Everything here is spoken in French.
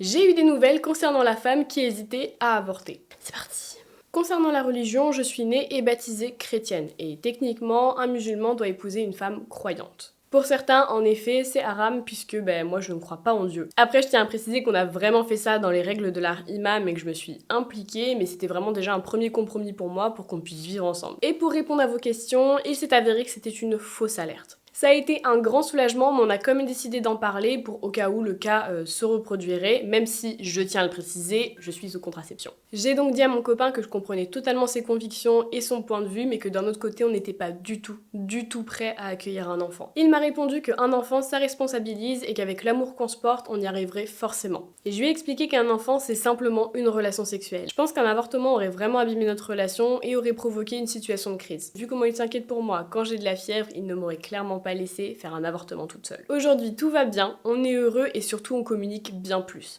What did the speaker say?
J'ai eu des nouvelles concernant la femme qui hésitait à avorter. C'est parti. Concernant la religion, je suis née et baptisée chrétienne, et techniquement, un musulman doit épouser une femme croyante. Pour certains, en effet, c'est haram puisque moi je ne crois pas en Dieu. Après, je tiens à préciser qu'on a vraiment fait ça dans les règles de l'art imam et que je me suis impliquée, mais c'était vraiment déjà un premier compromis pour moi pour qu'on puisse vivre ensemble. Et pour répondre à vos questions, il s'est avéré que c'était une fausse alerte. Ça a été un grand soulagement, mais on a quand même décidé d'en parler pour au cas où le cas se reproduirait, même si, je tiens à le préciser, je suis sous contraception. J'ai donc dit à mon copain que je comprenais totalement ses convictions et son point de vue, mais que d'un autre côté, on n'était pas du tout prêt à accueillir un enfant. Il m'a répondu qu'un enfant, ça responsabilise et qu'avec l'amour qu'on se porte, on y arriverait forcément. Et je lui ai expliqué qu'un enfant, c'est simplement une relation sexuelle. Je pense qu'un avortement aurait vraiment abîmé notre relation et aurait provoqué une situation de crise. Vu comment il s'inquiète pour moi quand j'ai de la fièvre, il ne m'aurait clairement pas laissé faire un avortement toute seule. Aujourd'hui, tout va bien, on est heureux et surtout on communique bien plus.